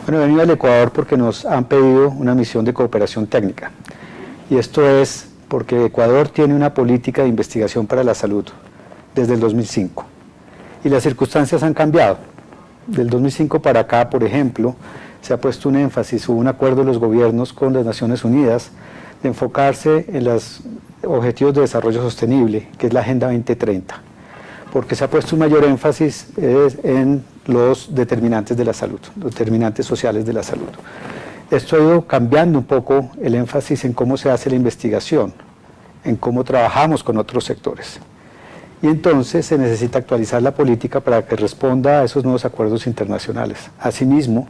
Bueno, he venido al Ecuador porque nos han pedido una misión de cooperación técnica. Y esto es porque Ecuador tiene una política de investigación para la salud desde el 2005. Y las circunstancias han cambiado. Del 2005 para acá, por ejemplo, se ha puesto un énfasis, hubo un acuerdo de los gobiernos con las Naciones Unidas de enfocarse en los Objetivos de Desarrollo Sostenible, que es la Agenda 2030, porque se ha puesto un mayor énfasis en los determinantes de la salud, los determinantes sociales de la salud. Esto ha ido cambiando un poco el énfasis en cómo se hace la investigación, en cómo trabajamos con otros sectores. Y entonces se necesita actualizar la política para que responda a esos nuevos acuerdos internacionales. Asimismo,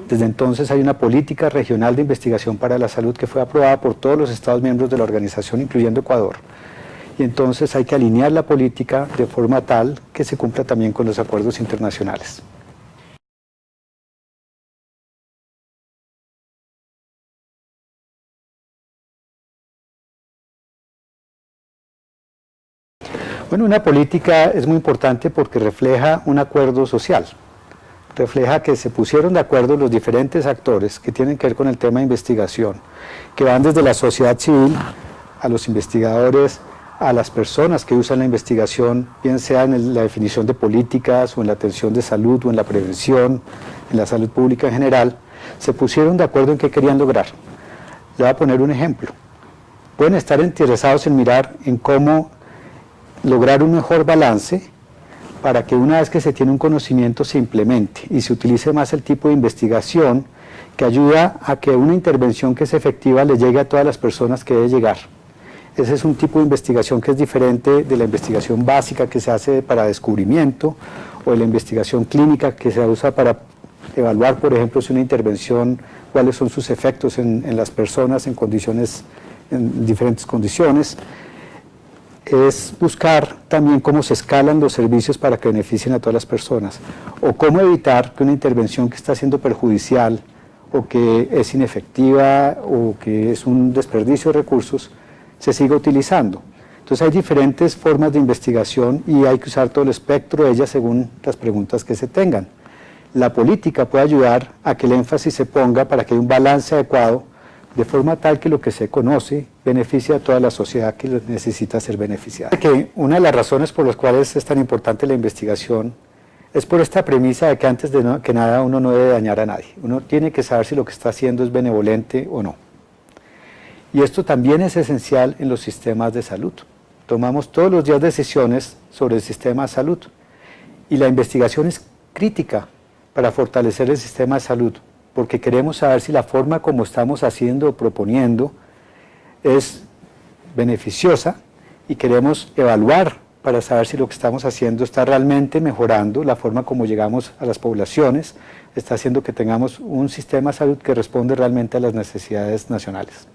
desde entonces hay una política regional de investigación para la salud que fue aprobada por todos los Estados miembros de la organización, incluyendo Ecuador. Y entonces hay que alinear la política de forma tal que se cumpla también con los acuerdos internacionales. Bueno, una política es muy importante porque refleja un acuerdo social, refleja que se pusieron de acuerdo los diferentes actores que tienen que ver con el tema de investigación, que van desde la sociedad civil a los investigadores, a las personas que usan la investigación, bien sea en la definición de políticas o en la atención de salud o en la prevención, en la salud pública en general, se pusieron de acuerdo en qué querían lograr. Le voy a poner un ejemplo. Pueden estar interesados en mirar en cómo lograr un mejor balance para que una vez que se tiene un conocimiento se implemente y se utilice más el tipo de investigación que ayuda a que una intervención que es efectiva le llegue a todas las personas que debe llegar. Ese es un tipo de investigación que es diferente de la investigación básica que se hace para descubrimiento o de la investigación clínica que se usa para evaluar, por ejemplo, si una intervención, cuáles son sus efectos en las personas en diferentes condiciones. Es buscar también cómo se escalan los servicios para que beneficien a todas las personas, o cómo evitar que una intervención que está siendo perjudicial, o que es inefectiva, o que es un desperdicio de recursos, se siga utilizando. Entonces hay diferentes formas de investigación y hay que usar todo el espectro de ellas según las preguntas que se tengan. La política puede ayudar a que el énfasis se ponga para que haya un balance adecuado, de forma tal que lo que se conoce beneficie a toda la sociedad que necesita ser beneficiada. Que una de las razones por las cuales es tan importante la investigación es por esta premisa de que antes de que nada uno no debe dañar a nadie. Uno tiene que saber si lo que está haciendo es benevolente o no. Y esto también es esencial en los sistemas de salud. Tomamos todos los días decisiones sobre el sistema de salud y la investigación es crítica para fortalecer el sistema de salud, porque queremos saber si la forma como estamos haciendo o proponiendo es beneficiosa y queremos evaluar para saber si lo que estamos haciendo está realmente mejorando la forma como llegamos a las poblaciones, está haciendo que tengamos un sistema de salud que responde realmente a las necesidades nacionales.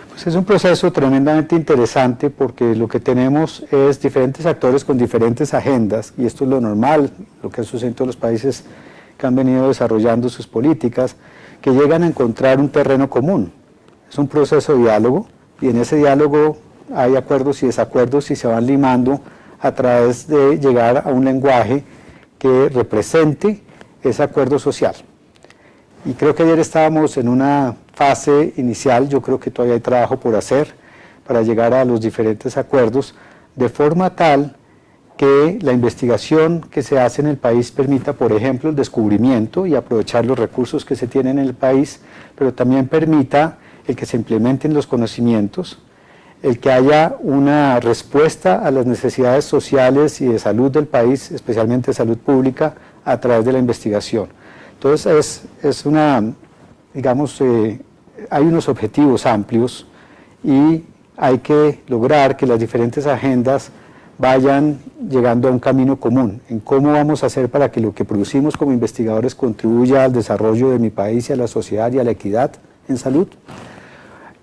Pues es un proceso tremendamente interesante porque lo que tenemos es diferentes actores con diferentes agendas, y esto es lo normal, lo que sucede en todos los países que han venido desarrollando sus políticas, que llegan a encontrar un terreno común. Es un proceso de diálogo, y en ese diálogo hay acuerdos y desacuerdos y se van limando a través de llegar a un lenguaje que represente ese acuerdo social. Y creo que ayer estábamos en una fase inicial, yo creo que todavía hay trabajo por hacer para llegar a los diferentes acuerdos, de forma tal que la investigación que se hace en el país permita, por ejemplo, el descubrimiento y aprovechar los recursos que se tienen en el país, pero también permita el que se implementen los conocimientos, el que haya una respuesta a las necesidades sociales y de salud del país, especialmente de salud pública, a través de la investigación. Entonces es una, digamos, hay unos objetivos amplios y hay que lograr que las diferentes agendas vayan llegando a un camino común en cómo vamos a hacer para que lo que producimos como investigadores contribuya al desarrollo de mi país y a la sociedad y a la equidad en salud,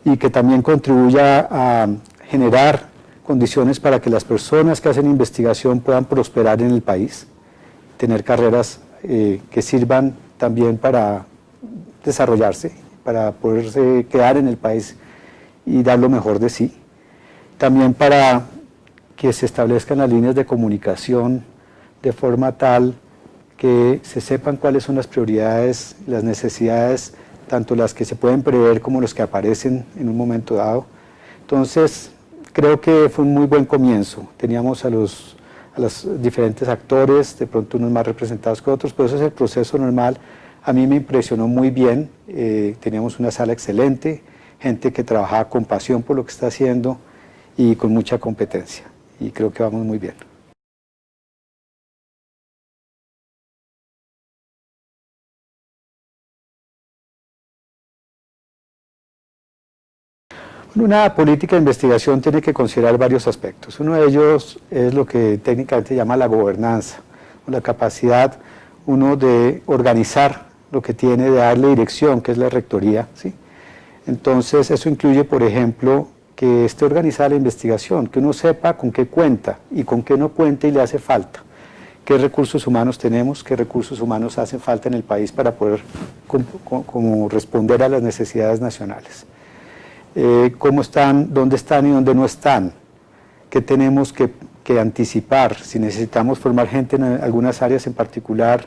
y que también contribuya a generar condiciones para que las personas que hacen investigación puedan prosperar en el país, tener carreras que sirvan también para desarrollarse, para poderse quedar en el país y dar lo mejor de sí. También para que se establezcan las líneas de comunicación de forma tal que se sepan cuáles son las prioridades, las necesidades, tanto las que se pueden prever como las que aparecen en un momento dado. Entonces, creo que fue un muy buen comienzo. Teníamos a los diferentes actores, de pronto unos más representados que otros, pero eso es el proceso normal. A mí me impresionó muy bien, teníamos una sala excelente, gente que trabajaba con pasión por lo que está haciendo y con mucha competencia, y creo que vamos muy bien. Una política de investigación tiene que considerar varios aspectos. Uno de ellos es lo que técnicamente se llama la gobernanza, la capacidad uno de organizar lo que tiene, de darle dirección, que es la rectoría, ¿sí? Entonces eso incluye, por ejemplo, que esté organizada la investigación, que uno sepa con qué cuenta y con qué no cuenta y le hace falta. ¿Qué recursos humanos tenemos? ¿Qué recursos humanos hacen falta en el país para poder como responder a las necesidades nacionales? ¿Cómo están, dónde están y dónde no están? ¿Qué tenemos que anticipar? Si necesitamos formar gente en algunas áreas en particular,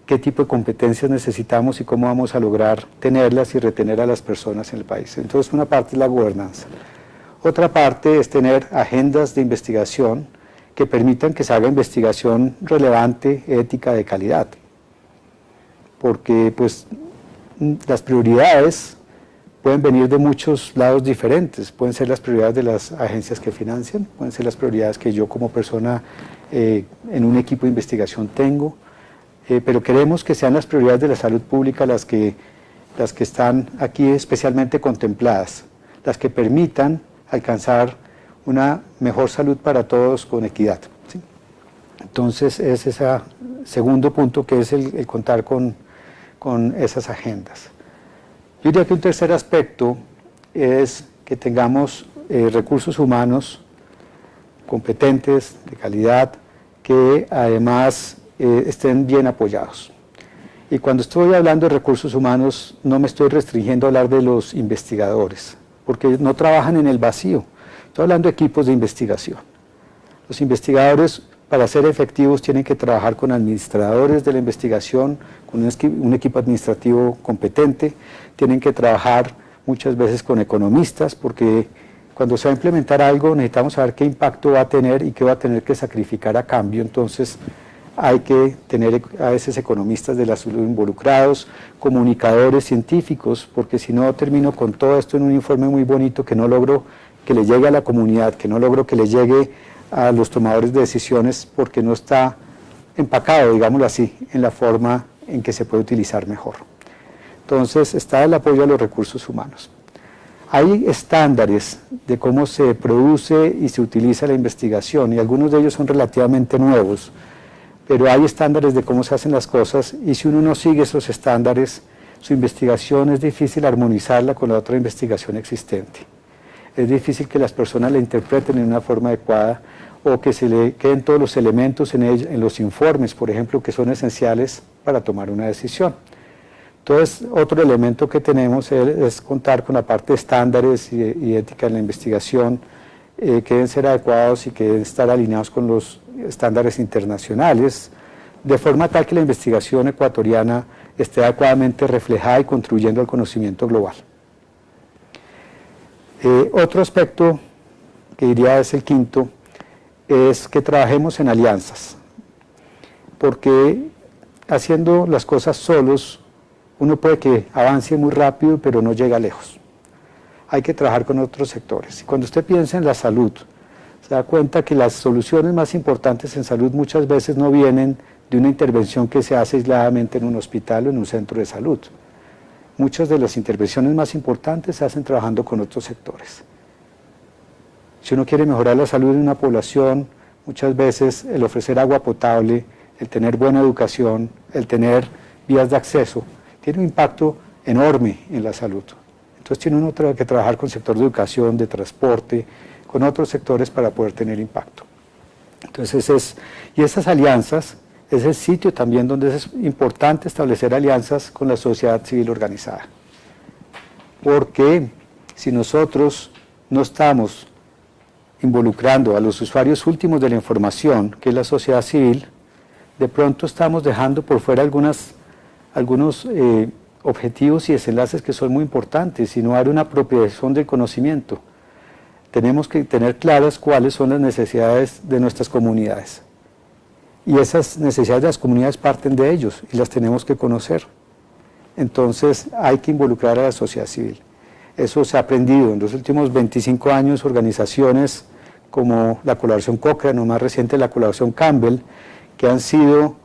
¿qué tipo de competencias necesitamos y cómo vamos a lograr tenerlas y retener a las personas en el país? Entonces, una parte es la gobernanza. Otra parte es tener agendas de investigación que permitan que se haga investigación relevante, ética, de calidad. Porque pues, las prioridades pueden venir de muchos lados diferentes, pueden ser las prioridades de las agencias que financian, pueden ser las prioridades que yo como persona en un equipo de investigación tengo, pero queremos que sean las prioridades de la salud pública las que están aquí especialmente contempladas, las que permitan alcanzar una mejor salud para todos con equidad, ¿sí? Entonces es ese segundo punto que es el contar con esas agendas. Yo diría que un tercer aspecto es que tengamos recursos humanos competentes, de calidad, que además estén bien apoyados. Y cuando estoy hablando de recursos humanos, no me estoy restringiendo a hablar de los investigadores, porque no trabajan en el vacío. Estoy hablando de equipos de investigación. Los investigadores, para ser efectivos, tienen que trabajar con administradores de la investigación, con un equipo administrativo competente, tienen que trabajar muchas veces con economistas, porque cuando se va a implementar algo necesitamos saber qué impacto va a tener y qué va a tener que sacrificar a cambio. Entonces hay que tener a veces economistas de la salud involucrados, comunicadores científicos, porque si no termino con todo esto en un informe muy bonito que no logro que le llegue a la comunidad, que no logro que le llegue a los tomadores de decisiones porque no está empacado, digámoslo así, en la forma en que se puede utilizar mejor. Entonces está el apoyo a los recursos humanos. Hay estándares de cómo se produce y se utiliza la investigación y algunos de ellos son relativamente nuevos, pero hay estándares de cómo se hacen las cosas y si uno no sigue esos estándares, su investigación es difícil armonizarla con la otra investigación existente. Es difícil que las personas la interpreten en una forma adecuada o que se le queden todos los elementos en los informes, por ejemplo, que son esenciales para tomar una decisión. Entonces, otro elemento que tenemos es contar con la parte de estándares y ética en la investigación, que deben ser adecuados y que deben estar alineados con los estándares internacionales, de forma tal que la investigación ecuatoriana esté adecuadamente reflejada y contribuyendo al conocimiento global. Otro aspecto que diría es el quinto, es que trabajemos en alianzas, porque haciendo las cosas solos, uno puede que avance muy rápido, pero no llega lejos. Hay que trabajar con otros sectores. Y cuando usted piensa en la salud, se da cuenta que las soluciones más importantes en salud muchas veces no vienen de una intervención que se hace aisladamente en un hospital o en un centro de salud. Muchas de las intervenciones más importantes se hacen trabajando con otros sectores. Si uno quiere mejorar la salud de una población, muchas veces el ofrecer agua potable, el tener buena educación, el tener vías de acceso, tiene un impacto enorme en la salud. Entonces tiene uno que trabajar con el sector de educación, de transporte, con otros sectores para poder tener impacto. Entonces esas alianzas es el sitio también donde es importante establecer alianzas con la sociedad civil organizada. Porque si nosotros no estamos involucrando a los usuarios últimos de la información, que es la sociedad civil, de pronto estamos dejando por fuera algunos objetivos y desenlaces que son muy importantes, y no hay una apropiación del conocimiento. Tenemos que tener claras cuáles son las necesidades de nuestras comunidades. Y esas necesidades de las comunidades parten de ellos y las tenemos que conocer. Entonces hay que involucrar a la sociedad civil. Eso se ha aprendido en los últimos 25 años, organizaciones como la colaboración Cochrane, o más reciente la colaboración Campbell, que han sido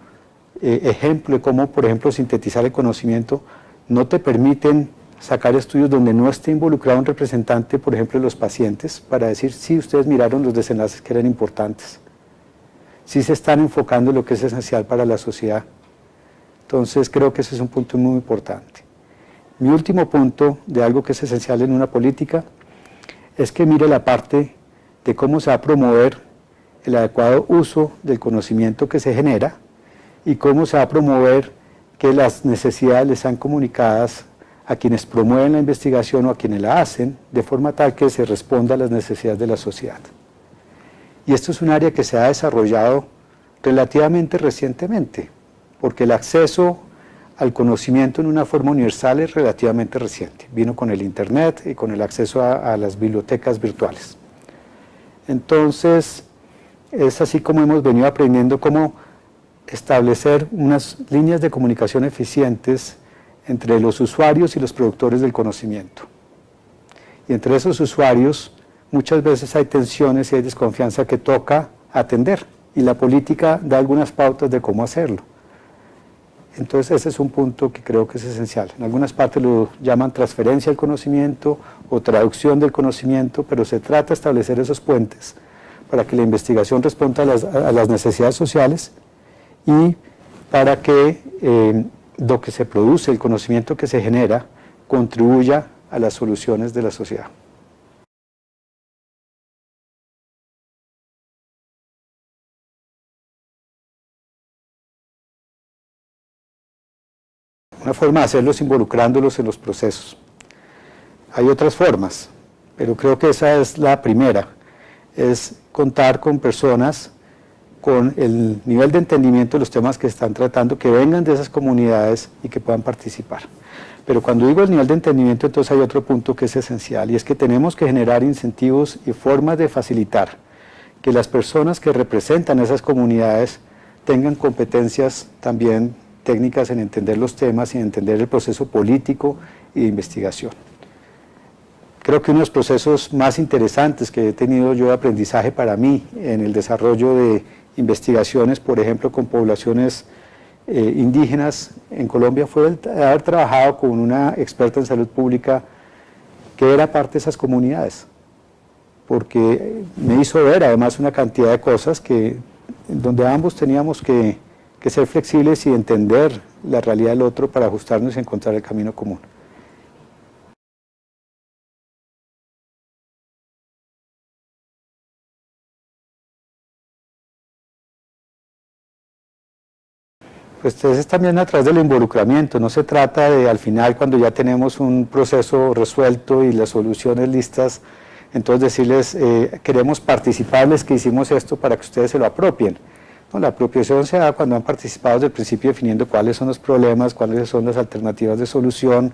ejemplo de cómo, por ejemplo, sintetizar el conocimiento, no te permiten sacar estudios donde no esté involucrado un representante, por ejemplo, de los pacientes, para decir, sí, ustedes miraron los desenlaces que eran importantes, sí se están enfocando en lo que es esencial para la sociedad. Entonces, creo que ese es un punto muy importante. Mi último punto de algo que es esencial en una política es que mire la parte de cómo se va a promover el adecuado uso del conocimiento que se genera y cómo se va a promover que las necesidades les sean comunicadas a quienes promueven la investigación o a quienes la hacen, de forma tal que se responda a las necesidades de la sociedad. Y esto es un área que se ha desarrollado relativamente recientemente, porque el acceso al conocimiento en una forma universal es relativamente reciente. Vino con el Internet y con el acceso a las bibliotecas virtuales. Entonces, es así como hemos venido aprendiendo cómo establecer unas líneas de comunicación eficientes entre los usuarios y los productores del conocimiento. Y entre esos usuarios muchas veces hay tensiones y hay desconfianza que toca atender, y la política da algunas pautas de cómo hacerlo. Entonces ese es un punto que creo que es esencial. En algunas partes lo llaman transferencia del conocimiento o traducción del conocimiento, pero se trata de establecer esos puentes para que la investigación responda a las necesidades sociales y para que lo que se produce, el conocimiento que se genera, contribuya a las soluciones de la sociedad. Una forma de hacerlo es involucrándolos en los procesos. Hay otras formas, pero creo que esa es la primera, es contar con personas con el nivel de entendimiento de los temas que se están tratando, que vengan de esas comunidades y que puedan participar. Pero cuando digo el nivel de entendimiento, entonces hay otro punto que es esencial, y es que tenemos que generar incentivos y formas de facilitar que las personas que representan esas comunidades tengan competencias también técnicas en entender los temas y en entender el proceso político y de investigación. Creo que uno de los procesos más interesantes que he tenido yo de aprendizaje para mí en el desarrollo de investigaciones, por ejemplo, con poblaciones indígenas en Colombia, fue el haber trabajado con una experta en salud pública que era parte de esas comunidades, porque me hizo ver además una cantidad de cosas donde ambos teníamos que ser flexibles y entender la realidad del otro para ajustarnos y encontrar el camino común. Pues entonces también a través del involucramiento, no se trata de al final cuando ya tenemos un proceso resuelto y las soluciones listas, entonces decirles queremos participarles que hicimos esto para que ustedes se lo apropien. No, la apropiación se da cuando han participado desde el principio definiendo cuáles son los problemas, cuáles son las alternativas de solución,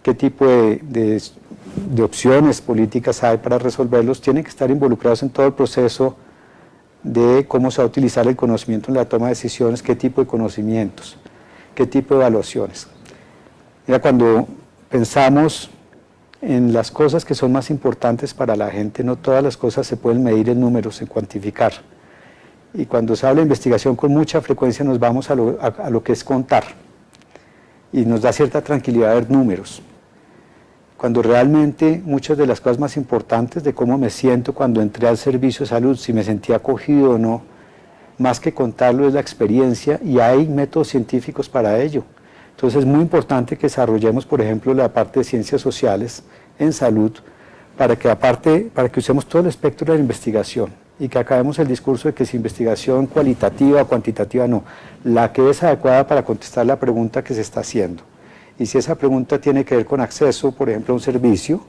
qué tipo de opciones políticas hay para resolverlos. Tienen que estar involucrados en todo el proceso de cómo se va a utilizar el conocimiento en la toma de decisiones, qué tipo de conocimientos, qué tipo de evaluaciones. Mira, cuando pensamos en las cosas que son más importantes para la gente, no todas las cosas se pueden medir en números, en cuantificar. Y cuando se habla de investigación, con mucha frecuencia nos vamos a lo que es contar. Y nos da cierta tranquilidad ver números. Cuando realmente muchas de las cosas más importantes de cómo me siento cuando entré al servicio de salud, si me sentía acogido o no, más que contarlo es la experiencia, y hay métodos científicos para ello. Entonces es muy importante que desarrollemos, por ejemplo, la parte de ciencias sociales en salud, para que usemos todo el espectro de la investigación y que acabemos el discurso de que es investigación cualitativa o cuantitativa, no, la que es adecuada para contestar la pregunta que se está haciendo. Y si esa pregunta tiene que ver con acceso, por ejemplo, a un servicio,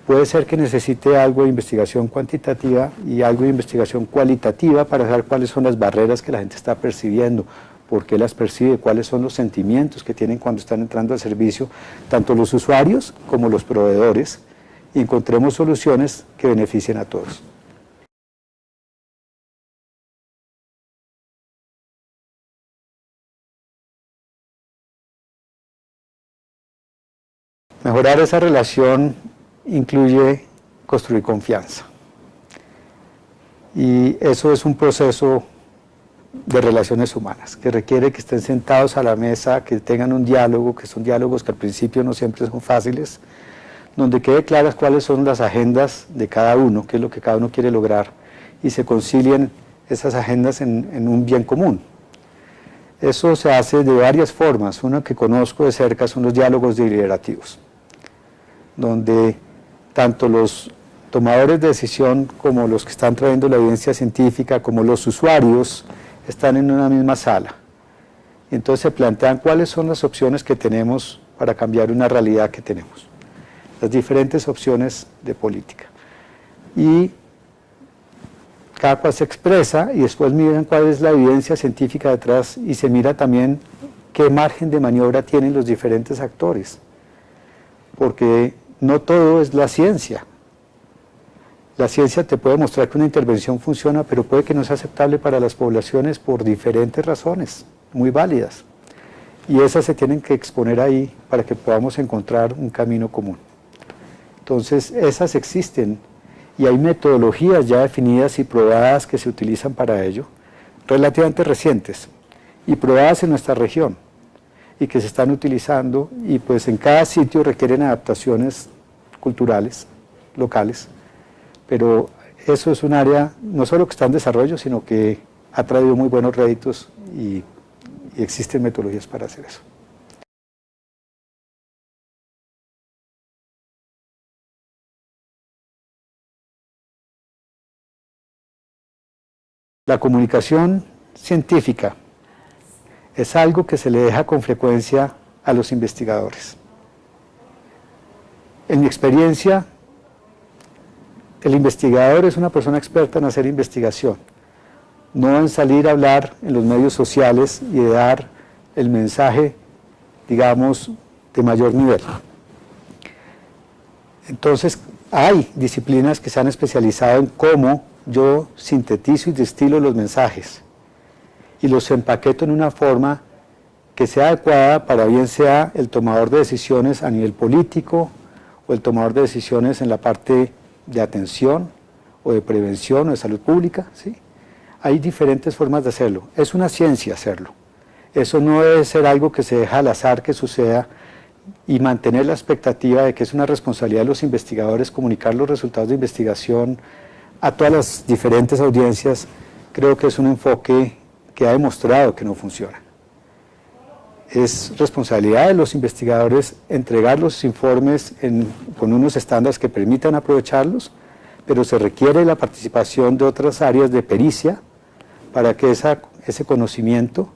puede ser que necesite algo de investigación cuantitativa y algo de investigación cualitativa para saber cuáles son las barreras que la gente está percibiendo, por qué las percibe, cuáles son los sentimientos que tienen cuando están entrando al servicio, tanto los usuarios como los proveedores, y encontremos soluciones que beneficien a todos. Mejorar esa relación incluye construir confianza. Y eso es un proceso de relaciones humanas, que requiere que estén sentados a la mesa, que tengan un diálogo, que son diálogos que al principio no siempre son fáciles, donde quede claras cuáles son las agendas de cada uno, qué es lo que cada uno quiere lograr, y se concilien esas agendas en un bien común. Eso se hace de varias formas. Una que conozco de cerca son los diálogos deliberativos, donde tanto los tomadores de decisión como los que están trayendo la evidencia científica, como los usuarios, están en una misma sala. Y entonces se plantean cuáles son las opciones que tenemos para cambiar una realidad que tenemos, las diferentes opciones de política. Y cada cual se expresa y después miran cuál es la evidencia científica detrás y se mira también qué margen de maniobra tienen los diferentes actores, porque no todo es la ciencia. La ciencia te puede mostrar que una intervención funciona, pero puede que no sea aceptable para las poblaciones por diferentes razones, muy válidas. Y esas se tienen que exponer ahí para que podamos encontrar un camino común. Entonces, esas existen y hay metodologías ya definidas y probadas que se utilizan para ello, relativamente recientes y probadas en nuestra región y que se están utilizando, y pues en cada sitio requieren adaptaciones culturales, locales, pero eso es un área no solo que está en desarrollo, sino que ha traído muy buenos réditos y existen metodologías para hacer eso. La comunicación científica es algo que se le deja con frecuencia a los investigadores. En mi experiencia, el investigador es una persona experta en hacer investigación, no en salir a hablar en los medios sociales y de dar el mensaje, digamos, de mayor nivel. Entonces, hay disciplinas que se han especializado en cómo yo sintetizo y destilo los mensajes y los empaqueto en una forma que sea adecuada para bien sea el tomador de decisiones a nivel político o el tomador de decisiones en la parte de atención o de prevención o de salud pública, ¿sí? Hay diferentes formas de hacerlo. Es una ciencia hacerlo. Eso no debe ser algo que se deja al azar que suceda, y mantener la expectativa de que es una responsabilidad de los investigadores comunicar los resultados de investigación a todas las diferentes audiencias. Creo que es un enfoque que ha demostrado que no funciona. Es responsabilidad de los investigadores entregar los informes con unos estándares que permitan aprovecharlos, pero se requiere la participación de otras áreas de pericia para que ese conocimiento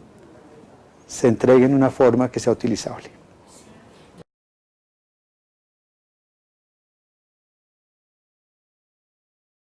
se entregue en una forma que sea utilizable.